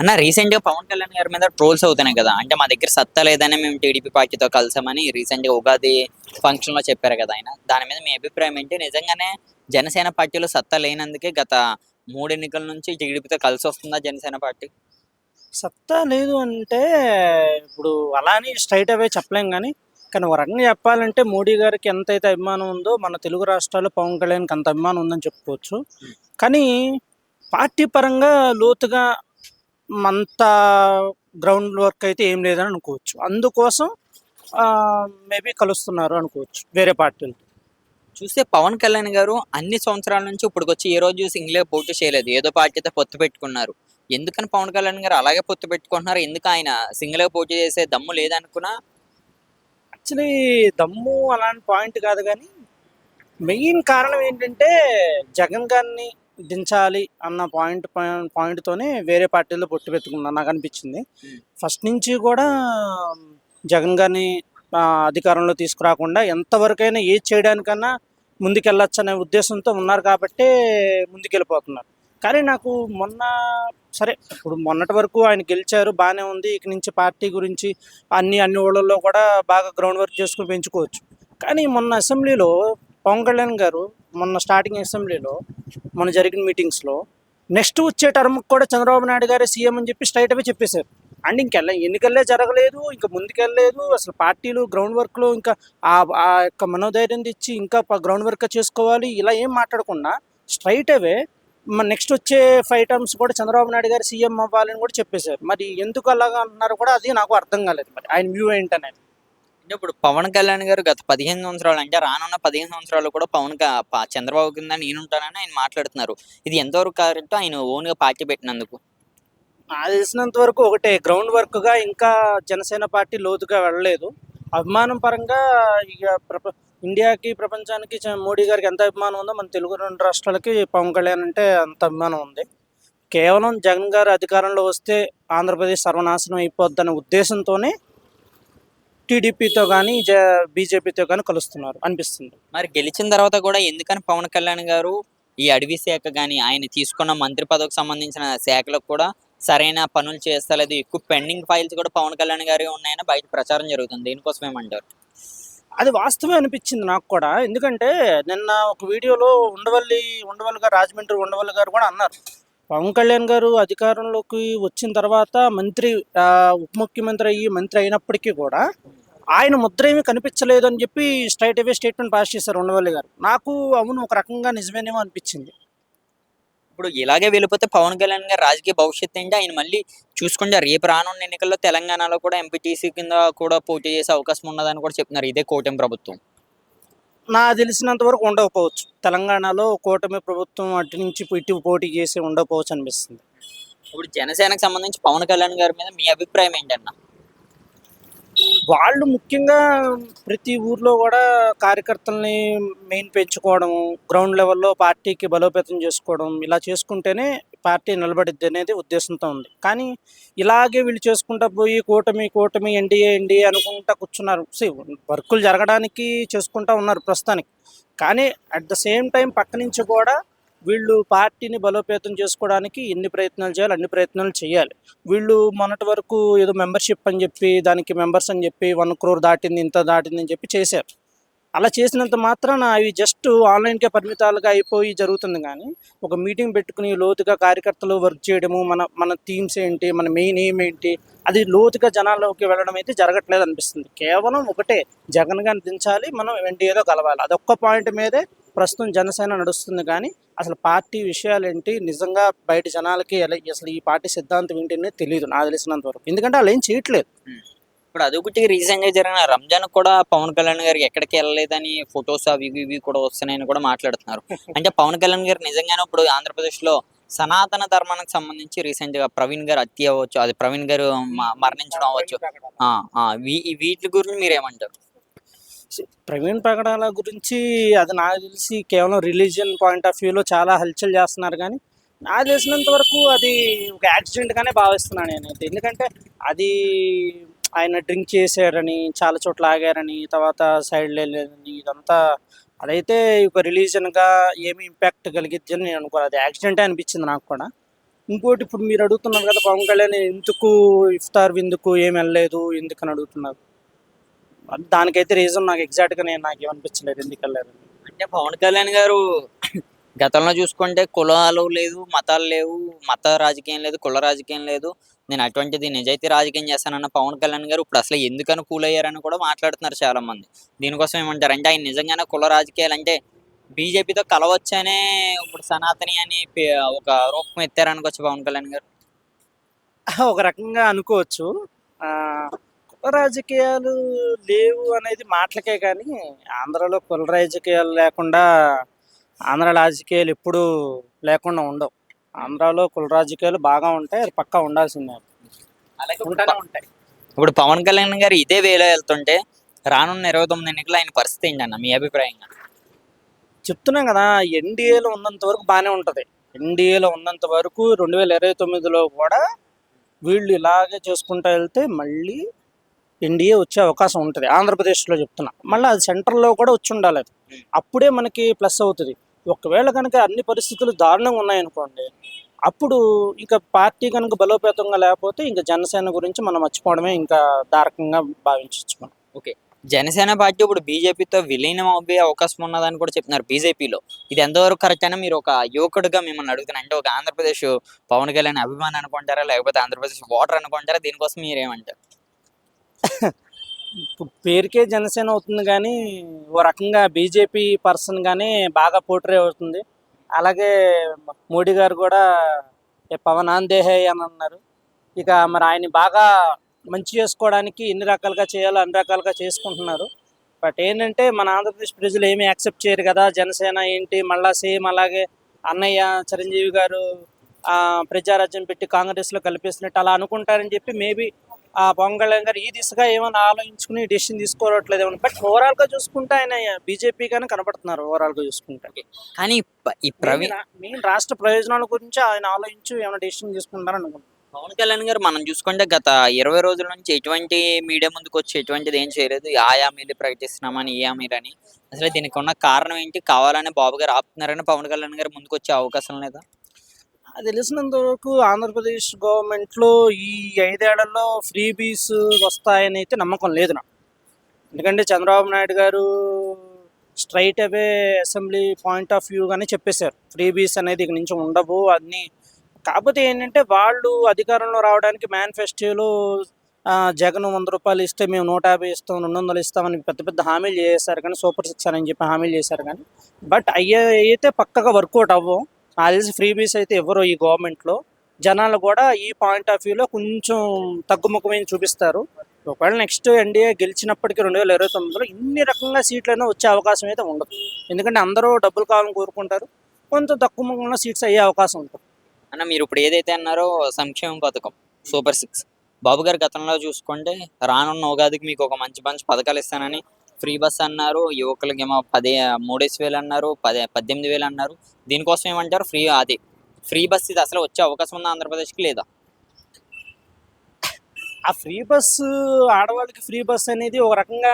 అన్న రీసెంట్ గా పవన్ కళ్యాణ్ గారి మీద ట్రోల్స్ అవుతున్నాయి కదా. అంటే మా దగ్గర సత్తా లేదని మేము టీడీపీ పార్టీతో కలిసామని రీసెంట్ గా ఉగాది ఫంక్షన్ లో చెప్పారు కదా ఆయన. దాని మీద మీ అభిప్రాయం ఏంటి? నిజంగానే జనసేన పార్టీలో సత్తా లేనందుకే గత 3 ఎన్నికల నుంచి టీడీపీతో కలిసి వస్తుందా జనసేన పార్టీ? సత్తా లేదు అంటే ఇప్పుడు అలా అని స్ట్రైట్ అవే చెప్పలేం కానీ ఒక రకంగా చెప్పాలంటే మోడీ గారికి ఎంతైతే అభిమానం ఉందో మన తెలుగు రాష్ట్రాల్లో పవన్ కళ్యాణ్కి అంత అభిమానం ఉందని చెప్పుకోవచ్చు. కానీ పార్టీ పరంగా లోతుగా అంత గ్రౌండ్ వర్క్ అయితే ఏం లేదని అనుకోవచ్చు. అందుకోసం మేబీ కలుస్తున్నారు అనుకోవచ్చు వేరే పార్టీలు. చూస్తే పవన్ కళ్యాణ్ గారు అన్ని సంవత్సరాల నుంచి ఇప్పటికొచ్చి ఏ రోజు సింగిల్ గా పోటీ చేయలేదు. ఏదో పార్టీతో పొత్తు పెట్టుకున్నారు. ఎందుకని పవన్ కళ్యాణ్ గారు అలాగే పొత్తు పెట్టుకుంటున్నారు? ఎందుకు ఆయన సింగిల్ గా పోటీ చేసే దమ్ము లేదనుకున్నా? యాక్చువల్లీ దమ్ము అలాంటి పాయింట్ కాదు కానీ మెయిన్ కారణం ఏంటంటే జగన్ గారిని దించాలి అన్న పాయింట్తోనే వేరే పార్టీలో పొట్టు పెట్టుకున్నా నాకు అనిపించింది. ఫస్ట్ నుంచి కూడా జగన్ గారిని అధికారంలో తీసుకురాకుండా ఎంతవరకైనా ఏది చేయడానికన్నా ముందుకెళ్ళొచ్చు అనే ఉద్దేశంతో ఉన్నారు కాబట్టి ముందుకెళ్ళిపోతున్నారు. కానీ నాకు మొన్న సరే ఇప్పుడు మొన్నటి వరకు ఆయన గెలిచారు బాగానే ఉంది. ఇక నుంచి పార్టీ గురించి అన్ని ఊళ్ళల్లో కూడా బాగా గ్రౌండ్ వర్క్ చేసుకుని పెంచుకోవచ్చు. కానీ మొన్న అసెంబ్లీలో పవన్ కళ్యాణ్ గారు మొన్న స్టార్టింగ్ అసెంబ్లీలో మొన్న జరిగిన మీటింగ్స్లో నెక్స్ట్ వచ్చే టర్మ్కి కూడా చంద్రబాబు నాయుడు గారే సీఎం అని చెప్పి స్ట్రైట్ అవే చెప్పేశారు. అండ్ ఎన్నికల్లే జరగలేదు, ఇంకా ముందుకెళ్ళలేదు. అసలు పార్టీలు గ్రౌండ్ వర్క్లో ఇంకా ఆ ఆ యొక్క మనోధైర్యం తెచ్చి ఇంకా గ్రౌండ్ వర్క్ చేసుకోవాలి ఇలా ఏం మాట్లాడకుండా స్ట్రైట్ అవే నెక్స్ట్ వచ్చే 5 టర్మ్స్ కూడా చంద్రబాబు నాయుడు గారు సీఎం అవ్వాలని కూడా చెప్పేశారు. మరి ఎందుకు అలాగా అంటున్నారు కూడా అది నాకు అర్థం కాలేదు. మరి ఆయన వ్యూ ఏంటనేది. అంటే ఇప్పుడు పవన్ కళ్యాణ్ గారు గత 15 సంవత్సరాలు, అంటే రానున్న 15 సంవత్సరాలు కూడా చంద్రబాబు కింద నేనుంటానని ఆయన మాట్లాడుతున్నారు. ఇది ఎంతవరకు కరెక్ట్? ఆయన ఓన్ గా పార్టీ పెట్టినందుకు. నాకు తెలిసినంత వరకు ఒకటే గ్రౌండ్ వర్క్గా ఇంకా జనసేన పార్టీ లోతుగా వెళ్ళలేదు. అభిమానం పరంగా ఇక ఇండియాకి ప్రపంచానికి మోడీ గారికి ఎంత అభిమానం ఉందో మన తెలుగు 2 రాష్ట్రాలకి పవన్ కళ్యాణ్ అంటే అంత అభిమానం ఉంది. కేవలం జగన్ గారు అధికారంలో వస్తే ఆంధ్రప్రదేశ్ సర్వనాశనం అయిపోద్దనే ఉద్దేశంతోనే టీడీపీతో కానీ బీజేపీతో కానీ కలుస్తున్నారు అనిపిస్తుంది. మరి గెలిచిన తర్వాత కూడా ఎందుకని పవన్ కళ్యాణ్ గారు ఈ అటవీ శాఖ కానీ ఆయన తీసుకున్న మంత్రి పదవికి సంబంధించిన శాఖలకు కూడా సరైన పనులు చేస్తలేదు? ఎక్కువ పెండింగ్ ఫైల్స్ కూడా పవన్ కళ్యాణ్ గారి ఉన్నాయని బయట ప్రచారం జరుగుతుంది. దీనికోసం ఏమంటారు? అది వాస్తవమే అనిపించింది నాకు కూడా. ఎందుకంటే నిన్న ఒక వీడియోలో ఉండవల్లి గారు, రాజమండ్రి ఉండవల్లి గారు కూడా అన్నారు, పవన్ కళ్యాణ్ గారు అధికారంలోకి వచ్చిన తర్వాత ఉప ముఖ్యమంత్రి అయ్యి మంత్రి అయినప్పటికీ కూడా ఆయన ముద్ర ఏమీ కనిపించలేదు అని చెప్పి స్ట్రైట్ అవే స్టేట్మెంట్ పాస్ చేశారు ఉండవల్లి గారు. నాకు అవును ఒక రకంగా నిజమేనేమో అనిపించింది. ఇప్పుడు ఇలాగే వెళ్ళిపోతే పవన్ కళ్యాణ్ గారి రాజకీయ భవిష్యత్తు ఏంటి? ఆయన మళ్ళీ చూసుకుంటే రేపు రానున్న ఎన్నికల్లో తెలంగాణలో కూడా ఎంపీటీసీ కింద కూడా పోటీ చేసే అవకాశం ఉన్నదని కూడా చెప్తున్నారు ఇదే కూటమి ప్రభుత్వం. నాకు తెలిసినంత వరకు ఉండకపోవచ్చు. తెలంగాణలో కూటమి ప్రభుత్వం అటు నుంచి ఇటు పోటీ చేసి ఉండకపోవచ్చు అనిపిస్తుంది. ఇప్పుడు జనసేనకు సంబంధించి పవన్ కళ్యాణ్ గారి మీద మీ అభిప్రాయం ఏంటన్నా? వాళ్ళు ముఖ్యంగా ప్రతి ఊర్లో కూడా కార్యకర్తల్ని మెయిన్ పెంచుకోవడం, గ్రౌండ్ లెవెల్లో పార్టీకి బలోపేతం చేసుకోవడం, ఇలా చేసుకుంటేనే పార్టీ నిలబడిద్ది అనేది ఉద్దేశంతో ఉంది. కానీ ఇలాగే వీళ్ళు చేసుకుంటా పోయి కూటమి ఎన్డీఏ అనుకుంటా కూర్చున్నారు. వర్కులు జరగడానికి చేసుకుంటా ఉన్నారు ప్రస్తుతానికి. కానీ అట్ ద సేమ్ టైం పక్క నుంచి కూడా వీళ్ళు పార్టీని బలోపేతం చేసుకోవడానికి ఎన్ని ప్రయత్నాలు చేయాలి అన్ని ప్రయత్నాలు చేయాలి. వీళ్ళు మొన్నటి వరకు ఏదో మెంబర్షిప్ అని చెప్పి దానికి మెంబర్స్ అని చెప్పి 1 crore దాటింది ఇంత దాటింది అని చెప్పి చేశారు. అలా చేసినంత మాత్రాన అవి జస్ట్ ఆన్లైన్కే పరిమితాలుగా అయిపోయి జరుగుతుంది. కానీ ఒక మీటింగ్ పెట్టుకుని లోతుగా కార్యకర్తలు వర్క్ చేయడము, మన మన థీమ్స్ ఏంటి, మన మెయిన్ ఎయిమ్ ఏంటి, అది లోతుగా జనాల్లోకి వెళ్ళడం అయితే జరగట్లేదు అనిపిస్తుంది. కేవలం ఒకటే, జగన్ గారిని దించాలి, మనం ఎన్డీఏలో కలవాలి, అదొక్క పాయింట్ మీదే ప్రస్తుతం జనసేన నడుస్తుంది. కానీ అసలు పార్టీ విషయాలు ఏంటి, నిజంగా బయట జనాలకి అసలు ఈ పార్టీ సిద్ధాంతం ఏంటి అనేది తెలియదు నాకు తెలిసినంత వరకు. ఎందుకంటే వాళ్ళు ఏం చేయట్లేదు. ఇప్పుడు అదొకటి రీసెంట్ గా జరిగిన రంజాన్ కూడా పవన్ కళ్యాణ్ గారు ఎక్కడికి వెళ్ళలేదని ఫొటోస్ అవి ఇవి కూడా వస్తున్నాయని కూడా మాట్లాడుతున్నారు. అంటే పవన్ కళ్యాణ్ గారు నిజంగానే ఇప్పుడు ఆంధ్రప్రదేశ్ లో సనాతన ధర్మానికి సంబంధించి రీసెంట్ గా ప్రవీణ్ గారు హత్య అవ్వచ్చు, అది ప్రవీణ్ గారు మరణించడం అవ్వచ్చు, వీటి గురించి మీరేమంటారు? ప్రవీణ్ పగడాల గురించి అది నాకు తెలిసి కేవలం రిలీజియన్ పాయింట్ ఆఫ్ వ్యూలో చాలా హల్చల్ చేస్తున్నారు. కానీ నాకు తెలిసినంత వరకు అది ఒక యాక్సిడెంట్గానే భావిస్తున్నాను నేనైతే. ఎందుకంటే అది ఆయన డ్రింక్ చేశారని, చాలా చోట్ల ఆగారని, తర్వాత సైడ్ వెళ్ళారని, ఇదంతా అదైతే ఒక రిలీజియన్గా ఏమి ఇంపాక్ట్ కలిగిద్ది అని నేను అనుకోను. అది యాక్సిడెంటే అనిపించింది నాకు కూడా. ఇంకోటి ఇప్పుడు మీరు అడుగుతున్నారు కదా పవన్ కళ్యాణ్ ఎందుకు ఇఫ్తార్ విందుకు ఏం వెళ్ళలేదు ఎందుకు అని అడుగుతున్నారు. దానికైతే రీజన్ నాకు ఎగ్జాక్ట్గా నాకు ఏమనిపించలేదు ఎందుకు వెళ్ళలేదు. అంటే పవన్ కళ్యాణ్ గారు గతంలో చూసుకుంటే కులాలు లేదు, మతాలు లేవు, మత రాజకీయం లేదు, కుల రాజకీయం లేదు. నేను అటువంటిది నిజాయితీ రాజకీయం చేస్తానన్న పవన్ కళ్యాణ్ గారు ఇప్పుడు అసలు ఎందుకని కూల్ అయ్యారని కూడా మాట్లాడుతున్నారు చాలా మంది. దీనికోసం ఏమంటారు అంటే ఆయన నిజంగానే కుల రాజకీయాలు అంటే బీజేపీతో కలవచ్చనే ఇప్పుడు సనాతని అని ఒక రూపం ఎత్తారనుకోవచ్చు పవన్ కళ్యాణ్ గారు. ఒక రకంగా అనుకోవచ్చు. ఆ, కుల రాజకీయాలు లేవు అనేది మాటలకే కానీ ఆంధ్రాలో కుల రాజకీయాలు లేకుండా ఆంధ్ర రాజకీయాలు ఎప్పుడూ లేకుండా ఉండవు. ఆంధ్రాలో కుల రాజకీయాలు బాగా ఉంటాయి, అది పక్కా ఉండాల్సిందే. అలాగే ఉంటానే ఉంటాయి. ఇప్పుడు పవన్ కళ్యాణ్ గారు ఇదే వేలో వెళ్తుంటే రానున్న 29 ఎన్నికలు ఆయన పరిస్థితి ఏంటన్న మీ అభిప్రాయంగా? చెప్తున్నాం కదా, ఎన్డీఏలో ఉన్నంత వరకు బాగానే ఉంటుంది. ఎన్డీఏలో ఉన్నంత వరకు 2029లో కూడా వీళ్ళు ఇలాగే చేసుకుంటూ వెళ్తే మళ్ళీ ఎన్డీఏ వచ్చే అవకాశం ఉంటుంది. ఆంధ్రప్రదేశ్లో చెప్తున్నా, మళ్ళీ అది సెంట్రల్లో కూడా వచ్చి ఉండాలి. అది అప్పుడే మనకి ప్లస్ అవుతుంది. ఒకవేళ కనుక అన్ని పరిస్థితులు దారుణంగా ఉన్నాయనుకోండి, అప్పుడు ఇంకా పార్టీ కనుక బలోపేతంగా లేకపోతే ఇంకా జనసేన గురించి మనం మర్చిపోవడమే ఇంకా దారకంగా భావించవచ్చు మనం. ఓకే, జనసేన పార్టీ ఇప్పుడు బీజేపీతో విలీనం అవ్వే అవకాశం ఉన్నదని కూడా చెప్తున్నారు బీజేపీలో. ఇది ఎంతవరకు కరెక్ట్ అయినా మీరు ఒక యువకుడిగా మిమ్మల్ని అడుగుతున్నా, అంటే ఒక ఆంధ్రప్రదేశ్ పవన్ కళ్యాణ్ అభిమాని అనుకుంటారా లేకపోతే ఆంధ్రప్రదేశ్ ఓటర్ అనుకుంటారా? దీనికోసం మీరేమంటారు? పేరుకే జనసేన అవుతుంది కానీ ఓ రకంగా బీజేపీ పర్సన్ కానీ బాగా పోట్రే అవుతుంది. అలాగే మోడీ గారు కూడా పవన్ ఆందేహే అని అన్నారు. ఇక మరి ఆయన బాగా మంచి చేసుకోవడానికి ఎన్ని రకాలుగా చేయాలో అన్ని రకాలుగా చేసుకుంటున్నారు. బట్ ఏంటంటే మన ఆంధ్రప్రదేశ్ ప్రజలు ఏమీ యాక్సెప్ట్ చేయరు కదా. జనసేన ఏంటి మళ్ళా సేమ్ అలాగే అన్నయ్య చిరంజీవి గారు ప్రజారాజ్యం పెట్టి కాంగ్రెస్లో కలిపేసినట్టు అలా అనుకుంటారని చెప్పి మేబీ పవన్ కళ్యాణ్ గారు ఈ దిశగా ఏమైనా ఆలోచించుకుని డెసిషన్ తీసుకోవట్లేదు ఏమన్నా. బట్ ఓవరాల్గా చూసుకుంటే ఆయన బీజేపీ గానే కనబడుతున్నారు ఓవరాల్గా చూసుకుంటే. కానీ ఈ ప్రవీణ్ మెయిన్ రాష్ట్ర ప్రయోజనాల గురించి ఆయన ఆలోచించి ఏమైనా డెసిషన్ తీసుకుంటారని అనుకుంటున్నాను. పవన్ కళ్యాణ్ గారు మనం చూసుకుంటే గత 20 రోజుల నుంచి ఎటువంటి మీడియా ముందుకు వచ్చి ఎటువంటిది ఏం చేయలేదు. ఆ హామీలు ప్రకటిస్తున్నామని ఈ హామీలని. అసలు దీనికి ఉన్న కారణం ఏంటి? కావాలని బాబు గారు ఆపుతున్నారని పవన్ కళ్యాణ్ గారు ముందుకు వచ్చే అవకాశం లేదా? అది తెలిసినంత వరకు ఆంధ్రప్రదేశ్ గవర్నమెంట్లో ఈ 5 ఏళ్లలో ఫ్రీ బీస్ వస్తాయని అయితే నమ్మకం లేదు నాకు. ఎందుకంటే చంద్రబాబు నాయుడు గారు straight away assembly point of వ్యూగానే చెప్పేశారు ఫ్రీ బీస్ అనేది ఇక నుంచి ఉండవు అన్నీ. కాకపోతే ఏంటంటే వాళ్ళు అధికారంలో రావడానికి మేనిఫెస్టోలో జగన్ 100 రూపాయలు ఇస్తే మేము 150 ఇస్తాం 200 ఇస్తామని పెద్ద పెద్ద హామీలు చేశారు, కానీ సూపర్ 6 అని చెప్పి హామీలు చేశారు. కానీ బట్ అయితే పక్కగా వర్కౌట్ అవ్వం. నాకు తెలిసి ఫ్రీ బీస్ అయితే ఎవరో ఈ గవర్నమెంట్లో జనాలు కూడా ఈ పాయింట్ ఆఫ్ వ్యూలో కొంచెం తగ్గుముఖమైన చూపిస్తారు. ఒకవేళ నెక్స్ట్ ఎన్డీఏ గెలిచినప్పటికీ 2029లో ఇన్ని రకంగా సీట్లైనా వచ్చే అవకాశం అయితే ఉండదు. ఎందుకంటే అందరూ డబ్బులు కావాలని కోరుకుంటారు, కొంత తక్కువ ముఖంలో సీట్స్ అయ్యే అవకాశం ఉంటుంది. అన్న మీరు ఇప్పుడు ఏదైతే అన్నారో సంక్షేమ పథకం సూపర్ 6 బాబు గారు గతంలో చూసుకుంటే రానున్న ఉగాదికి మీకు ఒక మంచి పథకాలు ఇస్తానని ఫ్రీ బస్ అన్నారు, యువకులకి ఏమో 3,000 అన్నారు, 18,000 అన్నారు. దీనికోసం ఏమంటారు? ఫ్రీ బస్ ఇది అసలు వచ్చే అవకాశం ఉందా ఆంధ్రప్రదేశ్కి లేదా? ఆ ఫ్రీ బస్సు ఆడవాళ్ళకి ఫ్రీ బస్ అనేది ఒక రకంగా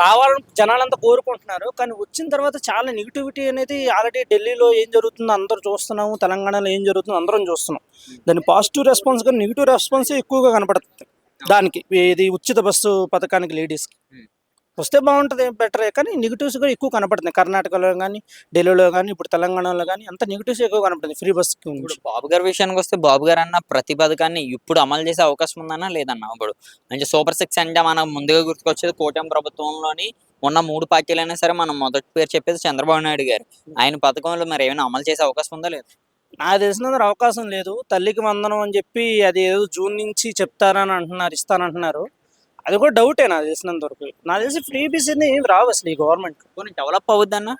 రావాలని జనాలంతా కోరుకుంటున్నారు, కానీ వచ్చిన తర్వాత చాలా నెగిటివిటీ అనేది ఆల్రెడీ ఢిల్లీలో ఏం జరుగుతుందో అందరూ చూస్తున్నాము, తెలంగాణలో ఏం జరుగుతుందో అందరం చూస్తున్నాం. దాని పాజిటివ్ రెస్పాన్స్ కానీ నెగిటివ్ రెస్పాన్స్ ఎక్కువగా కనపడుతుంది దానికి. ఇది ఉచిత బస్సు పథకానికి లేడీస్కి వస్తే బాగుంటుంది, బెటరే. కానీ నెగిటివ్స్ కూడా ఎక్కువ కనపడుతుంది కర్ణాటకలో కానీ ఢిల్లీలో కానీ ఇప్పుడు తెలంగాణలో కానీ అంత నెగిటివ్స్ ఎక్కువ కనపడుతుంది ఫ్రీ బస్. ఇప్పుడు బాబు గారి విషయానికి వస్తే బాబు గారు అన్న ప్రతి పథకాన్ని ఇప్పుడు అమలు చేసే అవకాశం ఉందన్నా లేదన్నా? ఇప్పుడు అంటే సూపర్ 6 అంటే మనం ముందుగా గుర్తుకొచ్చేది కూటమి ప్రభుత్వంలోని ఉన్న 3 పార్టీలైనా సరే మనం మొదటి పేరు చెప్పేది చంద్రబాబు నాయుడు గారు. ఆయన పథకంలో మరి ఏమైనా అమలు చేసే అవకాశం ఉందా లేదా? నాకు తెలిసినంత అవకాశం లేదు. తల్లికి వందనం అని చెప్పి అది ఏదో జూన్ నుంచి చెప్తారని అంటున్నారు, ఇస్తానంటున్నారు. అది కూడా డౌటే నాకు తెలిసినంత వరకు. నాకు తెలిసి ఫ్రీ బీస్ ఏమి రావు అసలు ఈ గవర్నమెంట్. కొన్ని డెవలప్ అవుద్దన్నా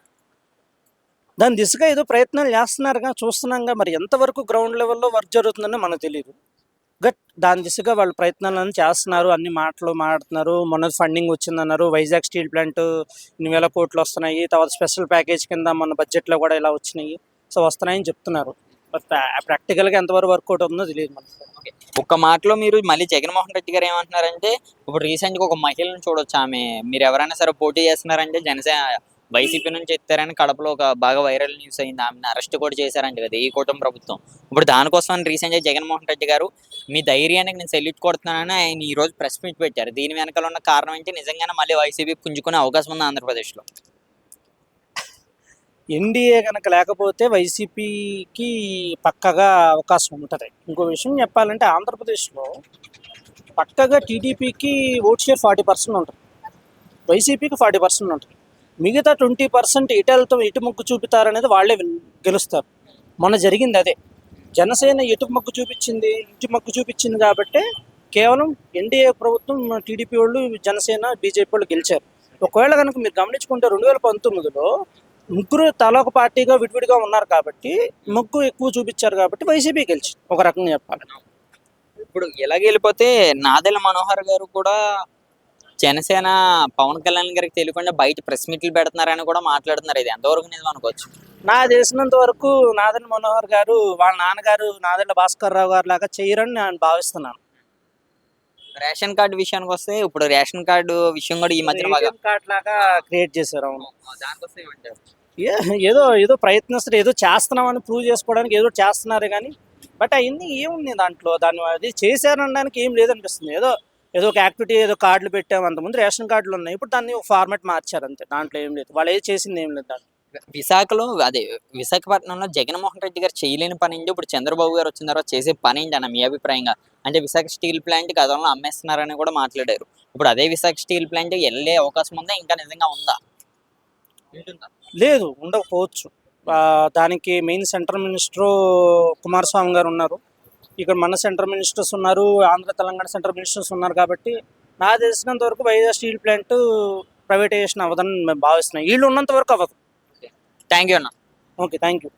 దాని దిశగా ఏదో ప్రయత్నాలు చేస్తున్నారుగా, చూస్తున్నాంగా. మరి ఎంతవరకు గ్రౌండ్ లెవెల్లో వర్క్ జరుగుతుందని మనకు తెలియదు. బట్ దాని దిశగా వాళ్ళు ప్రయత్నాలను చేస్తున్నారు, అన్ని మాటలు మాట్లాడుతున్నారు. మొన్న ఫండింగ్ వచ్చిందన్నారు, వైజాగ్ స్టీల్ ప్లాంట్ 1,000 కోట్లు వస్తున్నాయి, తర్వాత స్పెషల్ ప్యాకేజ్ కింద మన బడ్జెట్లో కూడా ఇలా వచ్చినాయి, సో వస్తున్నాయని చెప్తున్నారు. బట్ ప్రాక్టికల్గా ఎంతవరకు వర్కౌట్ అవుతుందో తెలియదు మనకు. ఒక్క మాటలో మీరు మళ్ళీ జగన్మోహన్ రెడ్డి గారు ఏమంటున్నారంటే ఇప్పుడు రీసెంట్గా ఒక మహిళను చూడొచ్చు, ఆమె మీరు ఎవరైనా సరే పోటీ చేస్తున్నారంటే వైసీపీ నుంచి ఎత్తారని కడపలో ఒక బాగా వైరల్ న్యూస్ అయింది. ఆమెను అరెస్ట్ కూడా చేశారంట కదా ఈ కూటమి ప్రభుత్వం. ఇప్పుడు దానికోసం రీసెంట్ గా జగన్మోహన్ రెడ్డి గారు మీ ధైర్యానికి నేను సెల్యూట్ కొడుతున్నానని ఆయన ఈ రోజు ప్రెస్ మీట్ పెట్టారు. దీని వెనకాల ఉన్న కారణం ఏంటి? నిజంగానే మళ్ళీ వైసీపీ పుంజుకునే అవకాశం ఉంది ఆంధ్రప్రదేశ్ లో. ఎన్డీఏ కనుక లేకపోతే వైసీపీకి పక్కగా అవకాశం ఉంటుంది. ఇంకో విషయం చెప్పాలంటే ఆంధ్రప్రదేశ్లో పక్కగా టీడీపీకి ఓట్ షేర్ 40% ఉంటుంది, వైసీపీకి 40% ఉంటుంది. మిగతా 20% ఇటు మొగ్గు చూపుతారనేది వాళ్ళే గెలుస్తారు. మొన్న జరిగింది అదే. జనసేన ఇటు మొగ్గు చూపించింది కాబట్టి కేవలం ఎన్డీఏ ప్రభుత్వం టీడీపీ వాళ్ళు, జనసేన, బీజేపీ వాళ్ళు గెలిచారు. ఒకవేళ కనుక మీరు గమనించుకుంటే 2019లో ముగ్గురు తల ఒక పార్టీగా విడివిడిగా ఉన్నారు కాబట్టి మొగ్గు ఎక్కువ చూపించారు కాబట్టి వైసీపీ గెలిచింది ఒక రకంగా చెప్పాలి. ఇప్పుడు ఇలాగ వెళ్ళిపోతే నాదెళ్ల మనోహర్ గారు కూడా జనసేన పవన్ కళ్యాణ్ గారికి తెలియకుండా బయట ప్రెస్ మీట్లు పెడుతున్నారని కూడా మాట్లాడుతున్నారు. ఇది ఎంతవరకు నిజం అనుకోవచ్చు? నాకు తెలిసినంత వరకు నాదెళ్ల మనోహర్ గారు వాళ్ళ నాన్నగారు నాదెళ్ల భాస్కర్ రావు గారు లాగా చేయరని నేను భావిస్తున్నాను. రేషన్ కార్డు విషయానికి వస్తే ఇప్పుడు రేషన్ కార్డు విషయం కూడా ఈ మధ్యన బాగా కార్డ్ లాగా క్రియేట్ చేశారు. అవును, దానికోసం ఏమంటారు? ఏదో ఏదో ప్రయత్నిస్తారు, ఏదో చేస్తున్నామని ప్రూవ్ చేసుకోవడానికి ఏదో చేస్తున్నారు కానీ బట్ అవన్నీ ఏముంది దాంట్లో, దాన్ని అది చేశారనడానికి ఏం లేదనిపిస్తుంది. ఏదో ఏదో ఒక యాక్టివిటీ, ఏదో కార్డులు పెట్టాము, అంతకుముందు రేషన్ కార్డులు ఉన్నాయి, ఇప్పుడు దాన్ని ఒక ఫార్మాట్ మార్చారు అంతే, దాంట్లో ఏం లేదు, వాళ్ళు ఏది చేసింది ఏం లేదు దాంట్లో. విశాఖలో అదే విశాఖపట్నంలో జగన్మోహన్ రెడ్డి గారు చేయలేని పని ఏంటి ఇప్పుడు చంద్రబాబు గారు వచ్చిన తర్వాత చేసే పని ఏంటి అన్న మీ అభిప్రాయంగా? అంటే విశాఖ స్టీల్ ప్లాంట్ గతంలో అమ్మేస్తున్నారని కూడా మాట్లాడారు. ఇప్పుడు అదే విశాఖ స్టీల్ ప్లాంట్ వెళ్ళే అవకాశం ఉందా? ఇంకా నిజంగా ఉందా? లేదు, ఉండకపోవచ్చు. దానికి మెయిన్ సెంట్రల్ మినిస్టరు కుమారస్వామి గారు ఉన్నారు, ఇక్కడ మన సెంట్రల్ మినిస్టర్స్ ఉన్నారు, ఆంధ్ర తెలంగాణ సెంట్రల్ మినిస్టర్స్ ఉన్నారు కాబట్టి నాకు తెలిసినంత వరకు వైజాగ్ స్టీల్ ప్లాంట్ ప్రైవేటైజేషన్ అవ్వదని మేము భావిస్తున్నాం. వీళ్ళు ఉన్నంత వరకు అవ్వదు. థ్యాంక్ యూ అన్న. Okay, thank you.